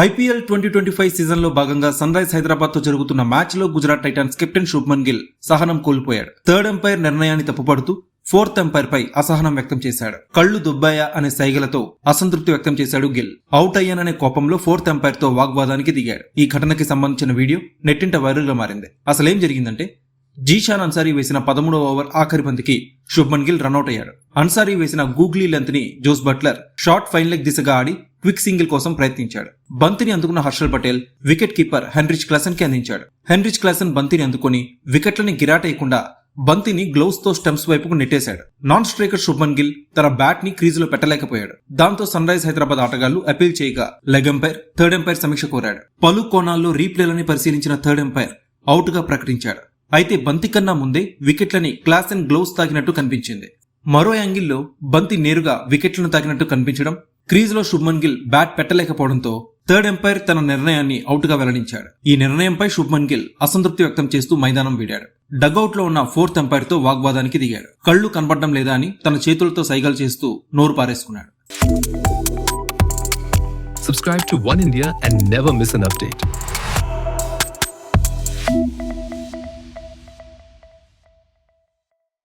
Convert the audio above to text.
IPL 2025 season లో భాగంగా sun rise Hyderabad తో జరుగుతున్న మ్యాచ్ లో గుజరాత్ టైటాన్స్ కెప్టెన్ శుభ్మన్ గిల్ సహనం కోల్పోయాడు. థర్డ్ ఎంపైర్ నిర్ణయాన్ని తప్పుపడుతూ ఫోర్త్ ఎంపైర్ పై అసహనం వ్యక్తం చేశాడు. కళ్లు దుబ్బాయా అనే సైగలతో అసంతృప్తి వ్యక్తం చేశాడు గిల్. అవుట్ అయ్యాననే కోపంలో ఫోర్త్ ఎంపైర్ తో వాగ్వాదానికి దిగాడు. ఈ ఘటనకి సంబంధించిన వీడియో నెట్టింట వైరల్ గా మారింది. అసలేం జరిగిందంటే జీషాన్ అన్సారీ వేసిన 13వ ఓవర్ ఆఖరి బంతికి శుభ్మన్ గిల్ రన్అట్ అయ్యాడు. అన్సారీ వేసిన గూగ్లీ లెంత్ ని Jos Buttler short fine leg దిశగా ఆడి క్విక్ సింగిల్ కోసం ప్రయత్నించాడు. బంతిని అందుకున్న Harshal Patel wicket keeper Heinrich Klaasen కి అందించాడు. హెన్రిచ్ క్లాసన్ బంతిని అందుకుని వికెట్లని గిరాటేయకుండా బంతిని గ్లౌస్ తో స్టంప్స్ వైపుకు నెట్టేశాడు. నాన్ స్ట్రైకర్ శుభ్మన్ గిల్ తన బ్యాట్ ని క్రీజులో పెట్టలేకపోయాడు. దాంతో సన్ రైజ్ హైదరాబాద్ ఆటగాళ్లు అపీల్ చేయగా లెగ్ ఎంపైర్, థర్డ్ ఎంపైర్ సమీక్ష కోరాడు. పలు కోణాల్లో రీప్లేలని పరిశీలించిన థర్డ్ ఎంపైర్ అవుట్ గా ప్రకటించాడు. అయితే బంతి కన్నా ముందే వికెట్లని క్లాసన్ గ్లౌస్ తాకినట్టు కనిపించింది. మరో యాంగిల్లో బంతి నేరుగా వికెట్లను తాకినట్టు కనిపించడం, క్రీజులో శుభ్మన్ గిల్ బ్యాట్ పెట్టలేకపోవడంతో థర్డ్ ఎంపైర్ తన నిర్ణయాన్ని అవుట్ గా వెల్లడించాడు. ఈ నిర్ణయంపై శుభ్మన్ గిల్ అసంతృప్తి వ్యక్తం చేస్తూ మైదానం వీడాడు. డగౌట్ లో ఉన్న ఫోర్త్ ఎంపైర్ తో వాగ్వాదానికి దిగాడు. కళ్లు కనబడడం లేదా అని తన చేతులతో సైగలు చేస్తూ నోరు పారేసుకున్నాడు. Subscribe to One India and never miss an update.